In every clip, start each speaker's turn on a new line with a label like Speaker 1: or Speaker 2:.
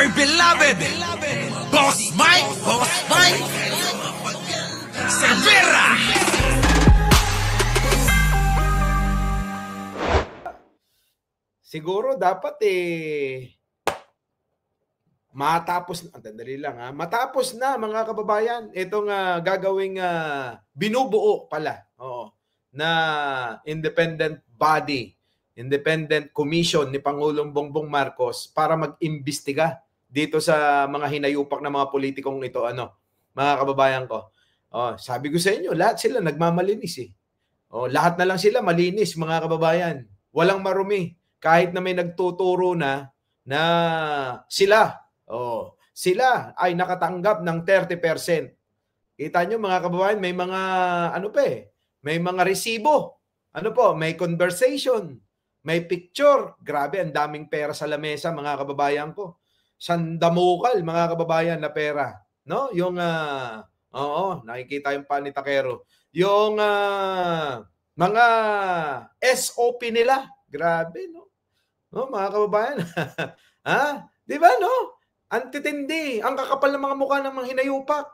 Speaker 1: My beloved, Boss Mike, Cervera.
Speaker 2: Siguro dapat matapos na, dali lang ha, matapos na mga kababayan itong gagawing binubuo pala, na independent body, independent commission ni Pangulong Bongbong Marcos para mag-imbestiga dito sa mga hinayupak na mga politikong ito, mga kababayan ko. Sabi ko sa inyo, lahat sila nagmamalinis lahat na lang sila malinis, mga kababayan. Walang marumi. Kahit na may nagtuturo na sila ay nakatanggap ng 30%. Kita nyo mga kababayan, may mga may mga resibo. May conversation, may picture. Grabe, ang daming pera sa lamesa, mga kababayan ko. Sandamukal, mga kababayan, na pera. No? Yung nakikita yung panitakero. Yung mga SOP nila. Grabe, no? Mga kababayan. Di ba, no? Antitindi. Ang kakapal ng mga mukha ng mga hinayupak.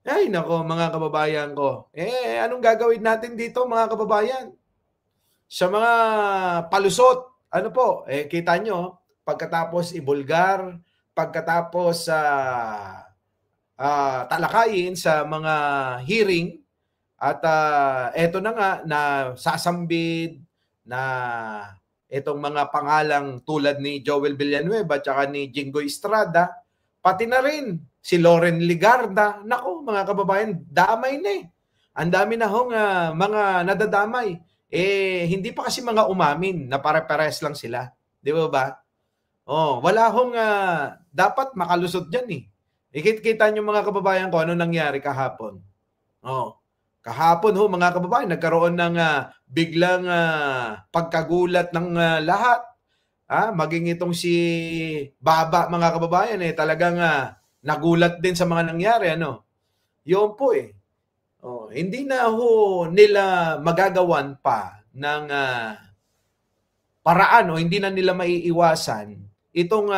Speaker 2: Ay, nako, mga kababayan ko. Anong gagawin natin dito, mga kababayan? Sa mga palusot, kita nyo, pagkatapos ibulgar, pagkatapos talakayin sa mga hearing, at eto na nga, na sasambid, na itong mga pangalang tulad ni Joel Villanueva at saka ni Jinggoy Estrada, pati na rin si Loren Ligarda. Nako, mga kababayan, damay na Ang dami na hong mga nadadamay. Hindi pa kasi mga umamin na pare-pares lang sila. Di ba? Wala hong dapat makalusot dyan Ikita nyo mga kababayan ko ano nangyari kahapon. Kahapon mga kababayan, nagkaroon ng biglang pagkagulat ng lahat. Maging itong si Baba, mga kababayan, talagang nagulat din sa mga nangyari. Yun po hindi na nila magagawan pa ng paraan hindi na nila maiiwasan itong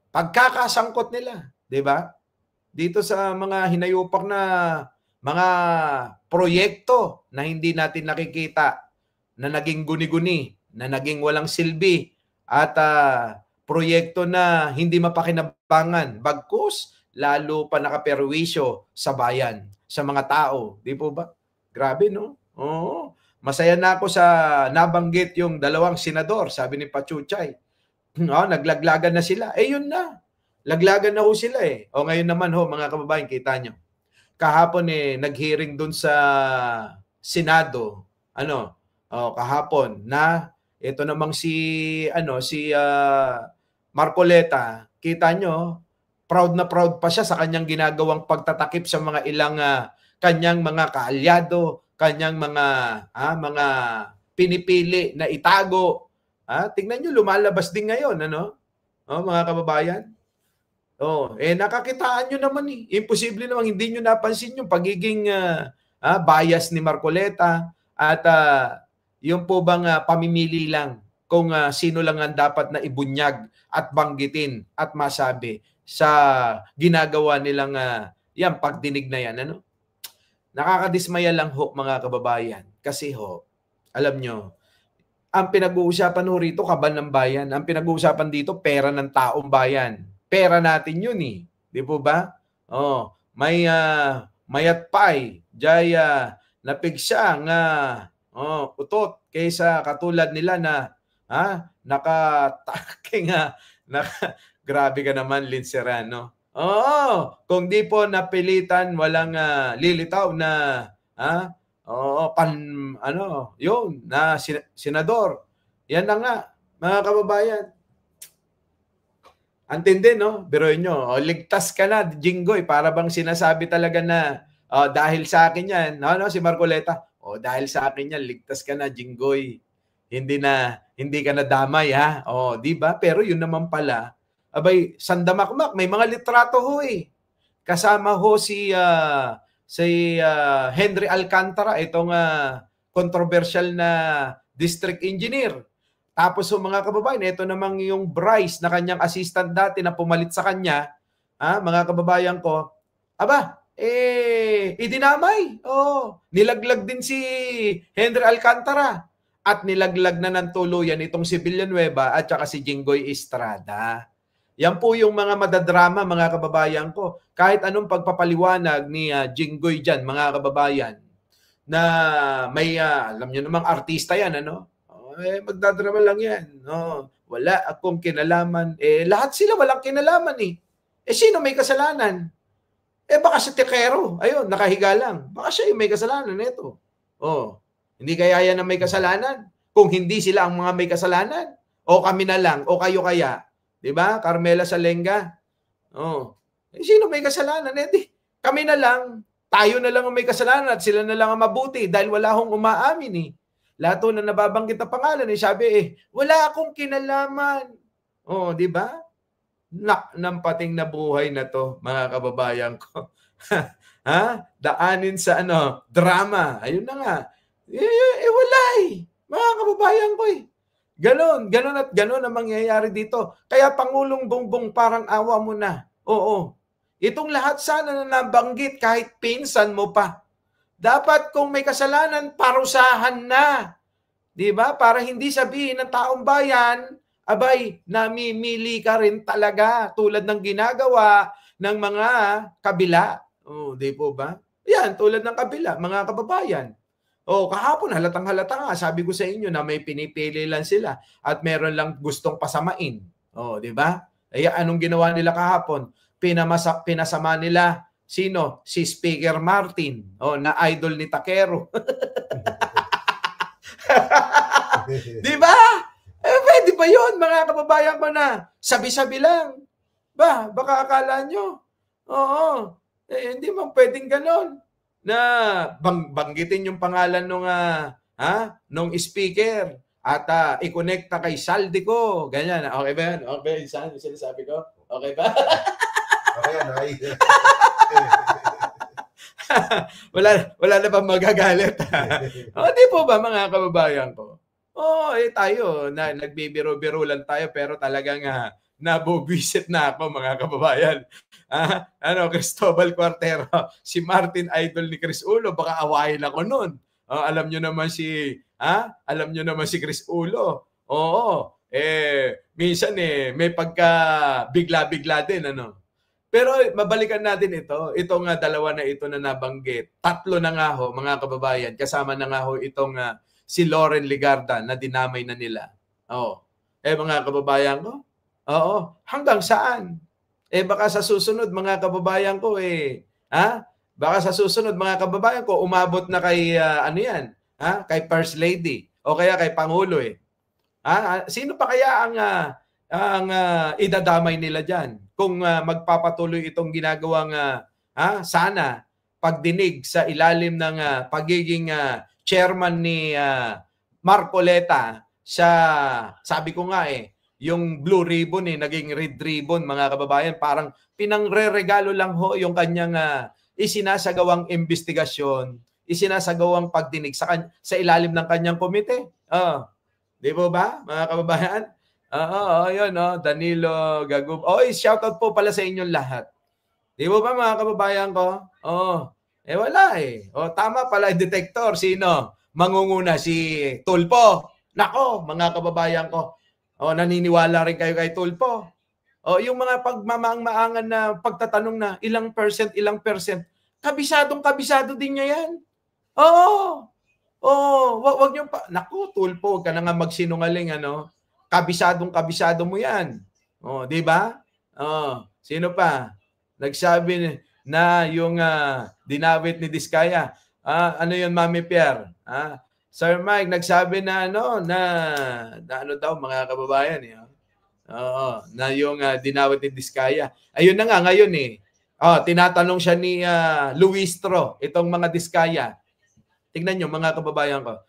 Speaker 2: pagkakasangkot nila. Diba? Dito sa mga hinayupak na mga proyekto na hindi natin nakikita, na naging guni-guni, na naging walang silbi, at proyekto na hindi mapakinabangan, bagkus lalo pa nakaperwisyo sa bayan, sa mga tao. Di po ba? Grabe, no? Masaya na ako sa nabanggit yung dalawang senador, sabi ni Pachuchay. Naglaglagan na sila. Yun na. Laglagan na sila ngayon naman mga kababayan, kita nyo. Kahapon nag-hearing dun sa Senado. Kahapon na ito namang si Marcoleta, kita nyo, proud na proud pa siya sa kanyang ginagawang pagtatakip sa mga ilang kanyang mga kaalyado, kanyang mga pinipili na itago. Tingnan nyo, lumalabas din ngayon, mga kababayan. Nakakitaan nyo naman Imposible naman hindi nyo napansin yung pagiging bias ni Marcoleta at yung po bang pamimili lang kung sino lang ang dapat na ibunyag at banggitin at masabi sa ginagawa nilang pagdinig na yan. Nakakadismaya lang mga kababayan. Kasi alam nyo, ang pinag-uusapan rito, kaban ng bayan. Ang pinag-uusapan dito, pera ng taong bayan. Pera natin yun Di po ba? Mayat pay, jaya, napigsa nga utot kaysa katulad nila na nakataking grabe ka naman, Linserano. Kung di po napilitan, walang lilitaw na yun na senador. Yan na nga, mga kababayan. Antindi, no? Biruin nyo, ligtas ka na, Jinggoy. Para bang sinasabi talaga na dahil sa akin yan, si Marcoleta, dahil sa akin yan, ligtas ka na, Jinggoy. Hindi ka na damay, ha? Di ba? Pero yun naman pala, sandamakmak, may mga litrato Kasama si Henry Alcantara, itong controversial na district engineer. Tapos mga kababayan, ito namang yung Bryce na kanyang assistant dati na pumalit sa kanya, mga kababayan ko, idinamay. Nilaglag din si Henry Alcantara at nilaglag na ng tuluyan itong si Villanueva at saka si Jinggoy Estrada. Yan po yung mga madadrama, mga kababayan ko. Kahit anong pagpapaliwanag ni Jinggoy dyan, mga kababayan, na may, alam nyo namang artista yan, magdadrama lang yan. Wala akong kinalaman. Lahat sila walang kinalaman eh. Sino may kasalanan? Baka si Tekero, ayun, nakahiga lang. Baka siya yung may kasalanan nito. Hindi kaya yan ang may kasalanan? Kung hindi sila ang mga may kasalanan? O kami na lang? O kayo kaya? Diba? Carmela Salenga. Sino may kasalanan? Kami na lang. Tayo na lang ang may kasalanan at sila na lang ang mabuti dahil wala akong umaamin eh. Lahat na nababanggit na pangalan sabi wala akong kinalaman. Di ba? Ng pating na buhay na to, mga kababayan ko. Daanin sa drama. Ayun na nga. Wala eh. Mga kababayan ko eh. Ganon at ganon ang mangyayari dito. Kaya Pangulong Bongbong, parang awa mo na. Itong lahat sana na nabanggit kahit pinsan mo pa. Dapat kung may kasalanan, parusahan na. Di ba? Para hindi sabihin ng taong bayan, namimili ka rin talaga tulad ng ginagawa ng mga kabila. Di po ba? Yan, tulad ng kabila, mga kababayan. Kahapon, halatang-halata nga, sabi ko sa inyo na may pinipili lang sila at meron lang gustong pasamain. Di ba? Anong ginawa nila kahapon? Pinasama nila sino? Si Speaker Martin, na idol ni Takero. Di ba? Pwede ba yun, mga kababayan ko na sabi-sabi lang? Baka akala nyo. Hindi man pwedeng ganon. Na banggitin yung pangalan nung speaker at i-connecta kay Saldico. Ganyan. Okay ba yan? Okay, saan yung sinasabi ko? Okay ba?
Speaker 3: Okay.
Speaker 2: wala na ba magagalit? Di po ba, mga kababayan ko? Tayo, nagbibiro-biro lang tayo pero talagang nabubwisit na ako, mga kababayan. Cristobal Cuartero, si Martin idol ni Chris Ulo, baka awayin ako noon. Alam nyo naman si Chris Ulo. Minsan may pagka bigla-bigla din, Pero mabalikan natin itong dalawa na ito na nabanggit. Tatlo na nga ho, mga kababayan, kasama na nga ho itong si Loren Legarda na dinamay na nila. Mga kababayan ko, hanggang saan? Baka sa susunod, mga kababayan ko, baka sa susunod, mga kababayan ko, umabot na kay, kay First Lady, o kaya kay Pangulo, Sino pa kaya ang idadamay nila dyan? Kung magpapatuloy itong ginagawang, sana, pagdinig sa ilalim ng pagiging chairman ni Marcoleta sa, sabi ko nga yung blue ribbon naging red ribbon, mga kababayan. Parang pinangre-regalo lang ho yung kanyang isinasagawang investigasyon, isinasagawang pagdinig sa ilalim ng kanyang komite. Di po ba, mga kababayan? Yun, Danilo Gagub. Shoutout po pala sa inyong lahat. Di po ba, mga kababayan ko? Wala tama pala yung detector. Sino? Mangunguna si Tulpo. Nako, mga kababayan ko. Naniniwala rin kayo kay Tulpo. Yung mga pagmamaang-maangan na pagtatanong na ilang percent, kabisado din niya yan. Wag niyo pa. Naku, Tulpo, huwag ka na nga magsinungaling, kabisado mo yan. Di ba? Sino pa? Nagsabi na yung dinawit ni Diskaya. Ano yun, Mami Pierre? Sir Mike, nagsabi na daw, mga kababayan, na yung dinawit ni Diskaya. Ayun na nga, ngayon tinatanong siya ni Luistro, itong mga Diskaya. Tingnan nyo, mga kababayan ko.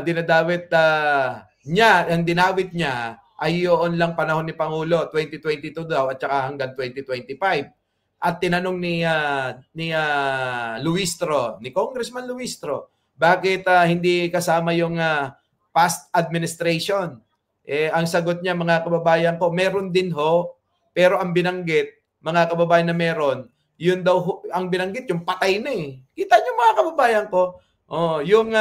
Speaker 2: Dinadawit ang dinawit niya ay yun lang panahon ni Pangulo, 2022 daw at saka hanggang 2025. At tinanong ni Luistro, ni Congressman Luistro, bakit hindi kasama yung past administration? Ang sagot niya, mga kababayan ko, meron din ho, pero ang binanggit, mga kababayan na meron, yun daw, ang binanggit, yung patay na eh. Kita niyo mga kababayan ko, yung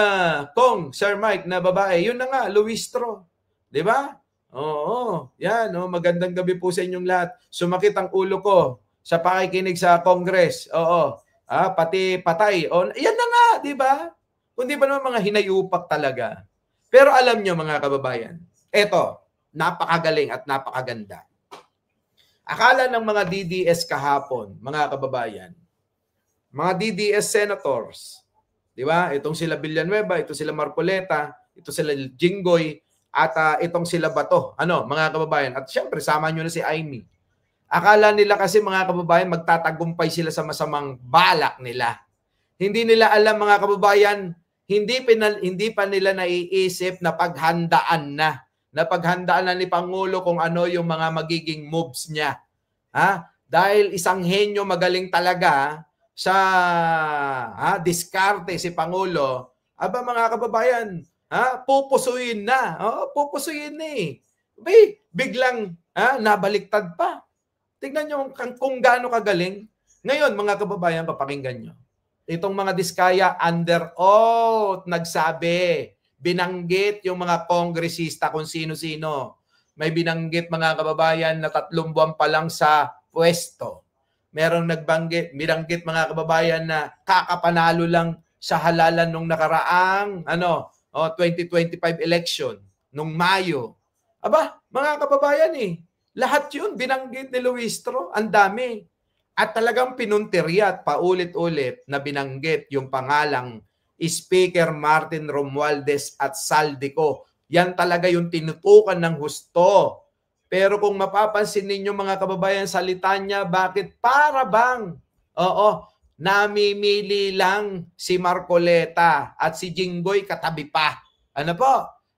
Speaker 2: Kong, Sir Mike na babae, yun na nga, Luistro. Di ba? Oo, yan. Magandang gabi po sa inyong lahat. Sumakit ang ulo ko sa pakikinig sa Congress. Oo. Pati patay. Yan na nga, di ba? Kundi ba naman mga hinayupak talaga. Pero alam nyo mga kababayan, eto, napakagaling at napakaganda. Akala ng mga DDS kahapon, mga kababayan, mga DDS senators, di ba? Itong sila Villanueva, ito sila Marcoleta, ito sila Jinggoy, at itong sila Bato. Mga kababayan? At syempre, sama nyo na si Amy. Akala nila kasi mga kababayan, magtatagumpay sila sa masamang balak nila. Hindi nila alam mga kababayan, hindi pa nila naiisip na paghandaan na ni Pangulo kung ano yung mga magiging moves niya. Dahil isang henyo magaling talaga sa diskarte si Pangulo, mga kababayan, pupusuin na. Pupusuin na eh. Biglang nabaliktad pa. Tignan nyo kung gaano kagaling. Ngayon, mga kababayan, papakinggan nyo. Itong mga diskaya under oath nagsabi, binanggit yung mga kongresista kung sino-sino. May binanggit mga kababayan na 3 buwan pa lang sa pwesto. Merong binanggit mga kababayan na kakapanalo lang sa halalan nung nakaraang 2025 election nung Mayo. Mga kababayan lahat yun binanggit ni Luistro, ang dami. At talagang pinuntirya at paulit-ulit na binanggit yung pangalang Speaker Martin Romualdez at Saldico. Yan talaga yung tinutukan ng husto. Pero kung mapapansin ninyo mga kababayan, salita niya, bakit para bang? Namimili lang si Marcoleta at si Jinggoy katabi pa.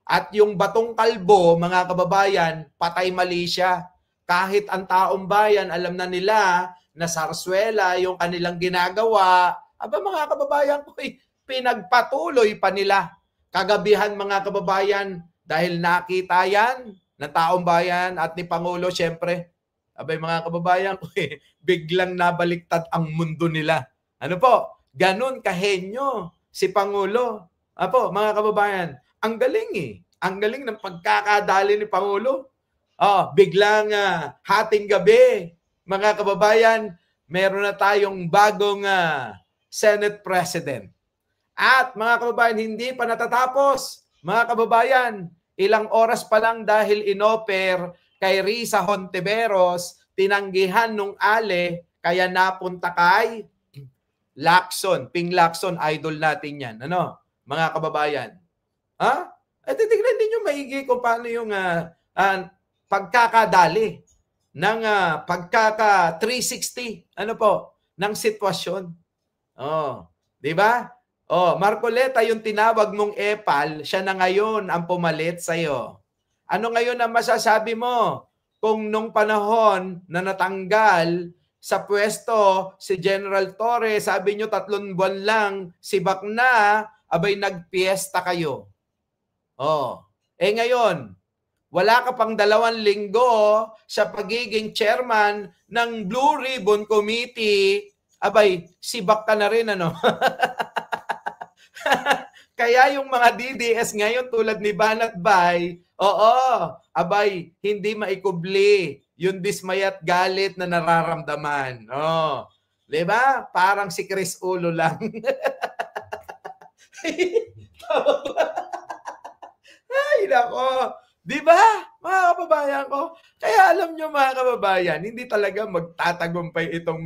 Speaker 2: At yung Batong Kalbo, mga kababayan, patay mali siya. Kahit ang taong bayan, alam na nila na sarsuela yung kanilang ginagawa. Mga kababayan ko, pinagpatuloy pa nila. Kagabihan mga kababayan, dahil nakita yan ng taong bayan at ni Pangulo, syempre, mga kababayan ko, biglang nabaliktad ang mundo nila. Ganun kahenyo si Pangulo. Mga kababayan, ang galing Ang galing ng pagkakadali ni Pangulo. Biglang hating gabi, mga kababayan, meron na tayong bagong Senate President. At mga kababayan, hindi pa natatapos. Mga kababayan, ilang oras pa lang dahil inoper kay Risa Hontiveros, tinanggihan nung Ale, kaya napunta kay Lacson, Ping Lacson, idol natin yan. Mga kababayan? Titignan din yung maigi kung paano yung pagkakadali ng pagkaka 360 ng sitwasyon. Di ba? Marcoleta, yung tinawag mong epal, siya na ngayon ang pumalit sa iyo. Ano ngayon ang masasabi mo kung nung panahon na natanggal sa pwesto si General Torres, sabi nyo 3 buwan lang, sibak na, nagpiesta kayo. Ngayon, wala ka pang 2 linggo sa pagiging chairman ng Blue Ribbon Committee, sibak ka na rin, Kaya yung mga DDS ngayon tulad ni Banat Bay, hindi maikubli yung dismayat galit na nararamdaman. Diba? Parang si Chris Ulo lang. Ay, nako. Diba? Mga kababayan ko. Kaya alam nyo mga kababayan, hindi talaga magtatagumpay itong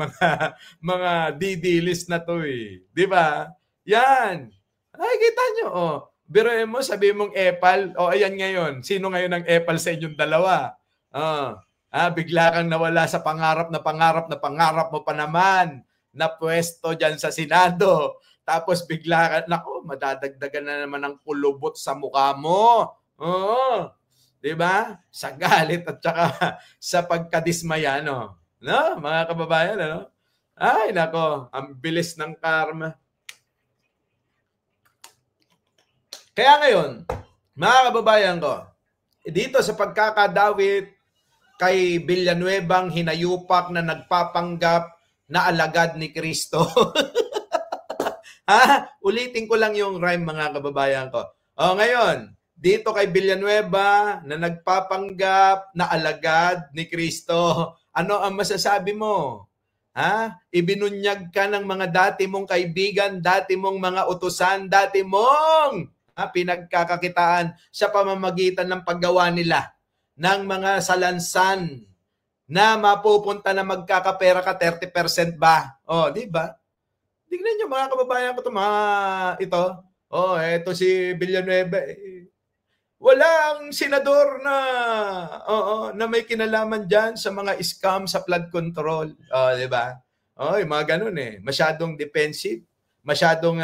Speaker 2: mga DD-list na to Diba? Yan. Ay, kita nyo. Biruin mo, sabi mong epal. Ayan ngayon. Sino ngayon ang epal sa inyong dalawa? Bigla kang nawala sa pangarap mo pa naman na pwesto dyan sa Senado. Tapos bigla ka, madadagdagan na naman ng kulubot sa mukha mo. Diba? Sa galit at saka sa pagkadismaya, mga kababayan, Ay, nako, ang bilis ng karma. Kaya ngayon, mga kababayan ko, dito sa pagkakadawit kay Villanuevang hinayupak na nagpapanggap na alagad ni Kristo. Ulitin ko lang yung rhyme, mga kababayan ko. Ngayon, dito kay Villanueva na nagpapanggap na alagad ni Kristo, ano ang masasabi mo? Ibinunyag ka ng mga dati mong kaibigan, dati mong mga utusan, dati mong pinagkakakitaan sa pamamagitan ng paggawa nila ng mga salansan na mapupunta na magkakapera ka 30% ba? Di ba? Tingnan nyo, mga kababayan ko, ito. Ito si Villanueva. Walang senador na may kinalaman dyan sa mga scam sa flood control. Di ba? Yung mga ganun Masyadong defensive. Masyadong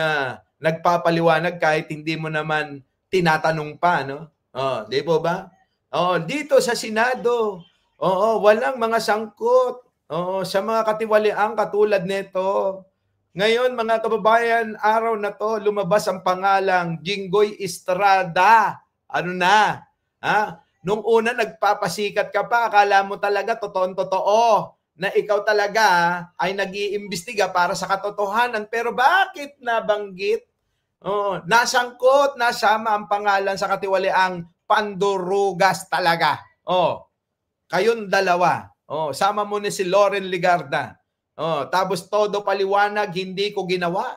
Speaker 2: nagpapaliwanag kahit hindi mo naman tinatanong pa, no? Di po ba? Dito sa Senado, walang mga sangkot sa mga katiwaliang katulad nito. Ngayon, mga kababayan, araw na to, lumabas ang pangalang Jinggoy Estrada. Ano na? Nung una, nagpapasikat ka pa, akala mo talaga totoong-totoo na ikaw talaga ay nag-iimbestiga para sa katotohanan. Pero bakit nabanggit? Nasangkot, nasama ang pangalan sa katiwaliang pandurugas talaga. Kayong dalawa. Sama mo ni si Loren Legarda. Tapos todo paliwanag, hindi ko ginawa.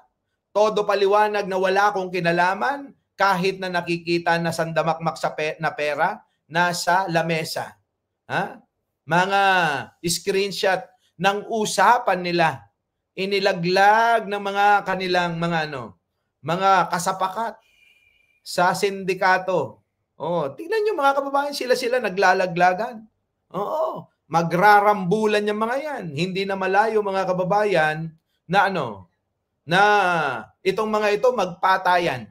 Speaker 2: Todo paliwanag na wala akong kinalaman kahit na nakikita na sandamakmak na pera nasa lamesa. Mga screenshot ng usapan nila. Inilaglag ng mga kanilang mga kasapakat sa sindikato. Tingnan nyo, mga kababayan, sila naglalaglagan. Magrarambulan yung mga yan. Hindi na malayo, mga kababayan, na na itong mga ito magpatayan.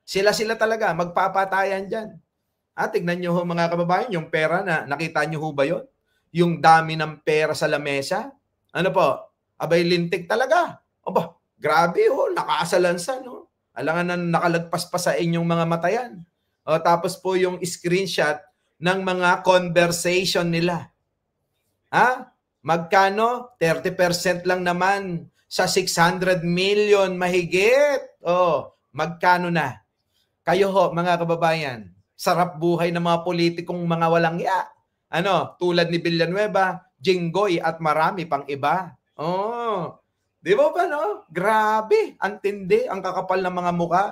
Speaker 2: Sila talaga magpapatayan dyan. Tignan nyo, mga kababayan, yung pera na nakita nyo ho ba yun? Yung dami ng pera sa lamesa? Ano po? Abay, lintik talaga. Grabe nakaasalansan. Alangan na nakalagpas pa sa inyong mga matayan. Tapos po yung screenshot ng mga conversation nila. Magkano? 30% lang naman sa 600 million mahigit. Magkano na? Kayo ho, mga kababayan, sarap buhay ng mga politikong mga walang ya. Tulad ni Villanueva, Jinggoy at marami pang iba. Di ba ba, no? Grabe, ang tindi, ang kakapal ng mga muka.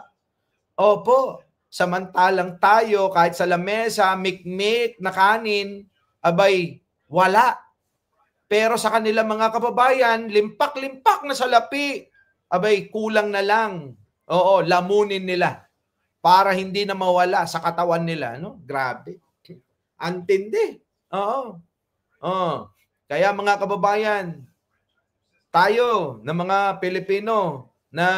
Speaker 2: Opo. Samantalang tayo, kahit sa lamesa, mikmik na kanin, abay, wala. Pero sa kanila, mga kababayan, limpak-limpak na salapi. Abay, kulang na lang. Lamunin nila para hindi na mawala sa katawan nila. Grabe. Antindi. Kaya, mga kababayan, tayo na mga Pilipino na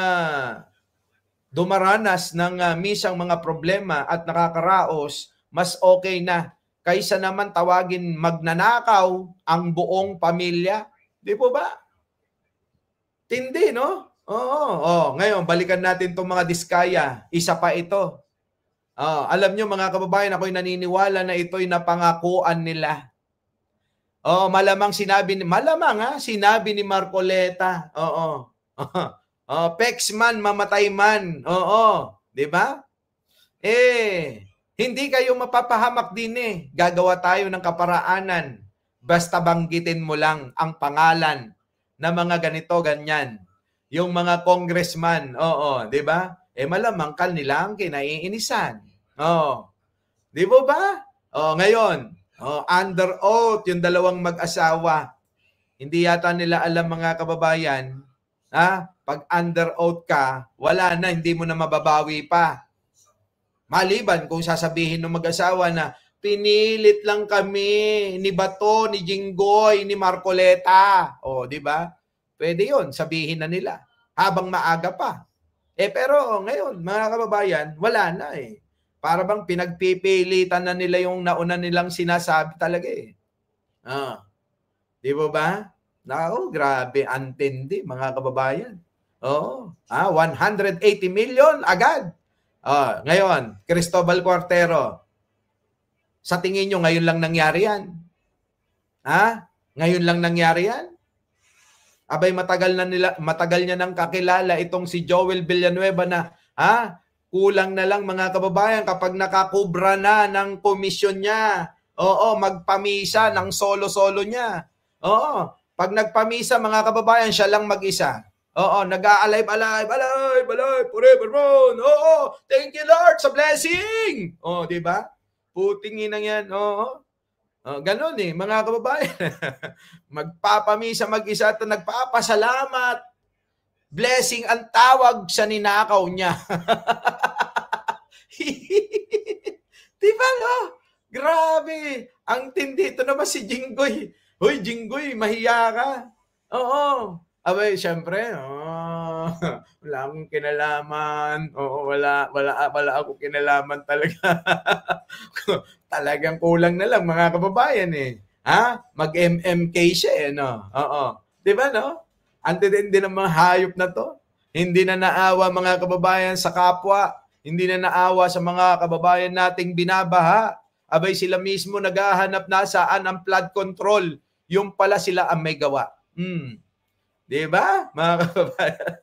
Speaker 2: dumaranas ng misang mga problema at nakakaraos, mas okay na kaysa naman tawagin magnanakaw ang buong pamilya. Di po ba? Tindi, no? Ngayon, balikan natin itong mga diskaya. Isa pa ito. Alam nyo, mga kababayan, ako'y naniniwala na ito'y napangakuan nila. Malamang sinabi ni Marcoleta. Pexman, mamatay man. Di ba? Hindi kayo mapapahamak din Gagawa tayo ng kaparaanan. Basta banggitin mo lang ang pangalan na mga ganito, ganyan. Yung mga congressman, di ba? Malamang kanila ang kinaiinisan. Di ba? Ngayon, under oath, yung dalawang mag-asawa. Hindi yata nila alam, mga kababayan, pag under oath ka, wala na, hindi mo na mababawi pa. Maliban kung sasabihin ng mag-asawa na pinilit lang kami ni Bato, ni Jinggoy, ni Marcoleta. Di ba? Pwede yun, sabihin na nila habang maaga pa. Pero ngayon, mga kababayan, wala na Para bang pinagpipilitan na nila yung nauna nilang sinasabi talaga Di ba? Grabe, antindi, mga kababayan. 180 million agad. Ngayon, Cristobal Cuartero. Sa tingin nyo, ngayon lang nangyari yan? Ha? Ngayon lang nangyari yan? Abay, matagal niya nang kakilala itong si Joel Villanueva na, kulang na lang mga kababayan kapag nakakubra na ng komisyon niya. Oo, magpamisa ng solo-solo niya. Oo, pag nagpamisa mga kababayan, siya lang mag-isa. Oo, nag-a-alive, forevermore. Oo, thank you Lord sa blessing. Oo, di ba? Puting inang yan. Oo. Ganon mga kababayan. Magpapamisa mag-isa at nagpapasalamat. Blessing ang tawag sa ninakaw niya. Diba no? Grabe. Ang tindi. Ito naman si Jinggoy. Hoy, Jinggoy, mahiya ka. Oo. Abay, syempre, wala akong kinalaman. Oo, wala akong kinalaman talaga. Talagang kulang na lang mga kababayan Mag-MMK siya no? Oo. 'Di ba no? Antitindi ng mga hayop na 'to. Hindi na naawa mga kababayan sa kapwa. Hindi na naawa sa mga kababayan nating binabaha. Abay sila mismo naghahanap na saan ang flood control. Yung pala sila ang may gawa. Di ba, mga kababayan?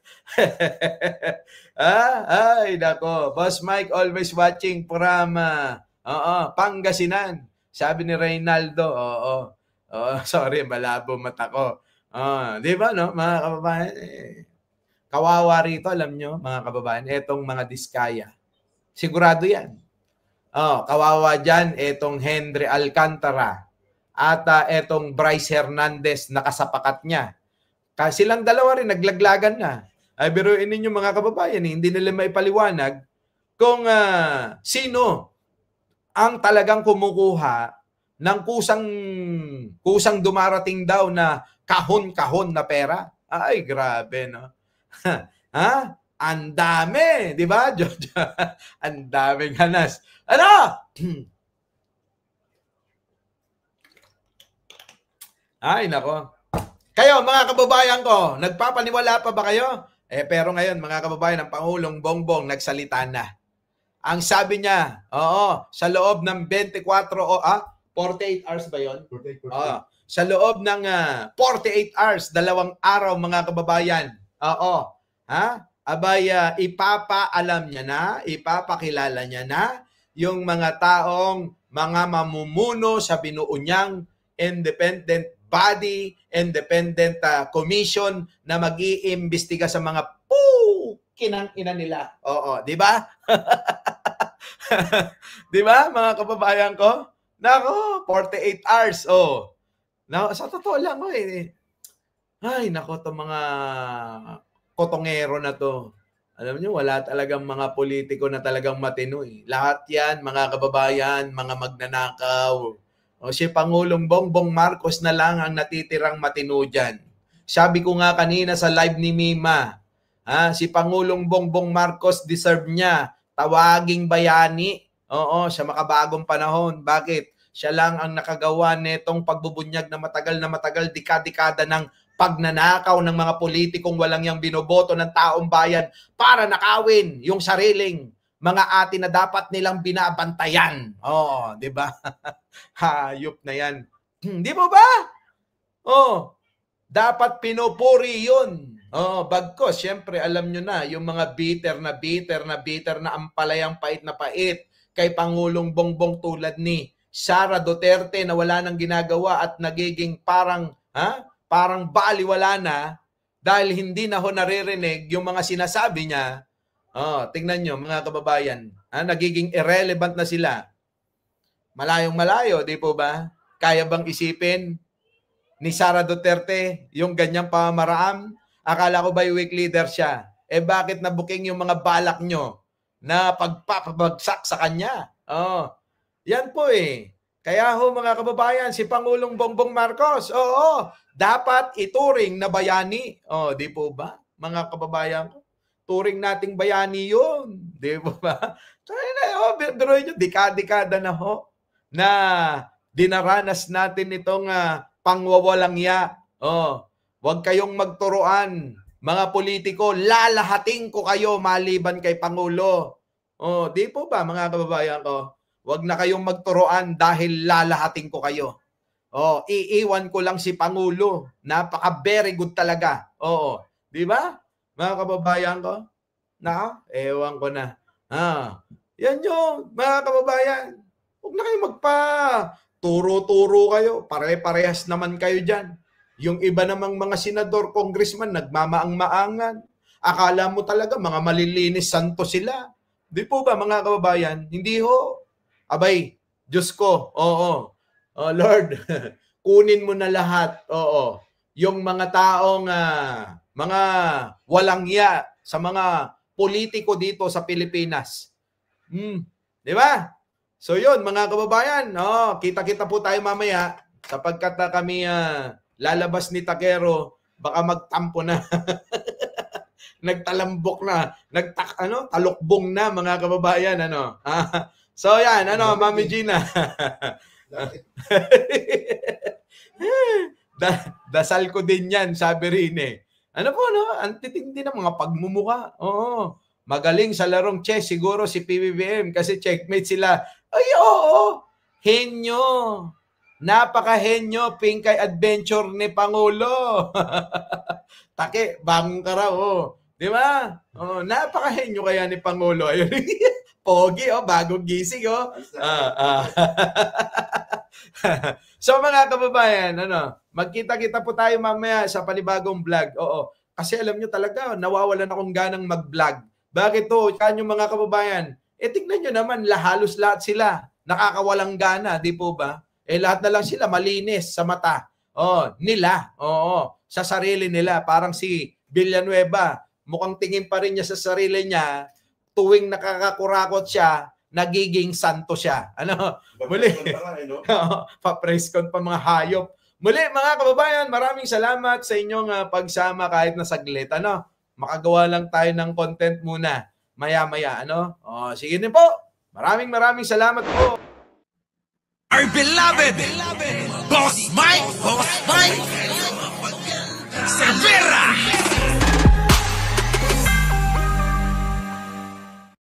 Speaker 2: Ay, nako. Boss Mike always watching from Pangasinan. Sabi ni Reynaldo, sorry, malabo mata ko. Di ba, no, mga kababayan? Kawawa rito, alam nyo, mga kababayan, etong mga Diskaya. Sigurado yan. Kawawa dyan, etong Henry Alcantara at etong Bryce Hernandez na kasapakat niya. Kasi silang dalawa rin, naglaglagan na. Ay, biruin ninyo mga kababayan, hindi nila maipaliwanag kung sino ang talagang kumukuha ng kusang dumarating daw na kahon-kahon na pera. Ay, grabe, no? Ang dami, di ba, George? Ang daming hanas. Ano? Ay, nako. Kayo, mga kababayan ko, nagpapaniwala pa ba kayo? Pero ngayon, mga kababayan, ang Pangulong Bongbong nagsalita na. Ang sabi niya, sa loob ng 48 hours ba yun? 48. Sa loob ng 48 hours, 2 araw, mga kababayan, ipapaalam niya na, ipapakilala niya na yung mga taong mga mamumuno sa binuo niyang independent body, independent commission na mag-iimbestiga sa mga kinang-ina nila. Di ba? Di ba, mga kababayan ko? Nako, 48 hours. Sa totoo lang Ay, nako, to mga kotongero na to. Alam niyo, wala talagang mga politiko na talagang matino Lahat yan, mga kababayan, mga magnanakaw. Si Pangulong Bongbong Marcos na lang ang natitirang matino dyan. Sabi ko nga kanina sa live ni Mima, si Pangulong Bongbong Marcos deserve niya tawaging bayani. Sa makabagong panahon. Bakit? Siya lang ang nakagawa nitong pagbubunyag na matagal, dekada ng pagnanakaw ng mga politikong walang yang binoboto ng taong bayan para nakawin yung sariling mga atin na dapat nilang binabantayan. Di ba? Hayop na yan. Di mo ba? Dapat pinupuri yun. Bagkos, syempre alam nyo na, yung mga bitter na ampalayang pait na pait kay Pangulong Bongbong tulad ni Sara Duterte na wala nang ginagawa at nagiging parang baliwala na dahil hindi na ho naririnig yung mga sinasabi niya. Tingnan nyo mga kababayan, nagiging irrelevant na sila. Malayong malayo, di po ba? Kaya bang isipin ni Sara Duterte yung ganyang pamamaraan? Akala ko ba yung weak leader siya? Bakit nabuking yung mga balak nyo na pagpapabagsak sa kanya? Yan po Kaya ho mga kababayan, si Pangulong Bongbong Marcos, dapat ituring na bayani. Di po ba? Mga kababayan ko, turing nating bayani yun. Di po ba? Pero yun, dekada na ho na dinaranas natin itong pangwawalangya. Huwag kayong magturuan, mga politiko, lalahating ko kayo maliban kay Pangulo. Di po ba mga kababayan ko? Wag na kayong magturoan dahil lalahatin ko kayo. Oh, iiwan ko lang si Pangulo. Napaka very good talaga. Oo. Di ba? Mga kababayan ko? Ewan ko na. Yan yun, mga kababayan. Huwag na kayo turo-turo kayo. Pare-parehas naman kayo dyan. Yung iba namang mga senador, congressman, nagmamaang-maangan. Akala mo talaga mga malilinis santo sila. Di po ba mga kababayan? Hindi ho. Abay, Diyos ko, oo. Oh, Lord, kunin mo na lahat. Oo. Yung mga taong mga walang ya sa mga politiko dito sa Pilipinas. Di ba? So yun, mga kababayan, kita-kita po tayo mamaya sapagkat kami lalabas ni Takero, baka magtampo na. Nagtalambok na, talukbong na mga kababayan, So yan, Mami Gina. Dasal ko din yan, sabi rin ang titindi ng mga pagmumuka. Oo. Magaling sa larong chess, siguro si PBBM kasi checkmate sila. Ay, oo. Henyo. Napaka-henyo, Pinkay Adventure ni Pangulo. Take, bagong karaw. Di ba? Napaka-henyo kaya ni Pangulo. Ayun. Pogi, bagong gising, So mga kababayan, magkita-kita po tayo mamaya sa panibagong vlog. Oo. Kasi alam nyo talaga, nawawalan akong ganang mag-vlog. Bakit to? Kanyo mga kababayan, tignan nyo naman, halos lahat sila nakakawalang gana, di po ba? Lahat na lang sila malinis sa mata. Nila. Oo. Sa sarili nila. Parang si Villanueva, mukhang tingin pa rin niya sa sarili niya, tuwing nakakakurakot siya, nagiging santo siya. Muli. Pa-press con pa mga hayop. Muli mga kababayan, maraming salamat sa inyong pagsama kahit na saglit. Makagawa lang tayo ng content muna. Maya-maya. Sige din po. Maraming salamat po.
Speaker 1: Our beloved Boss Mike!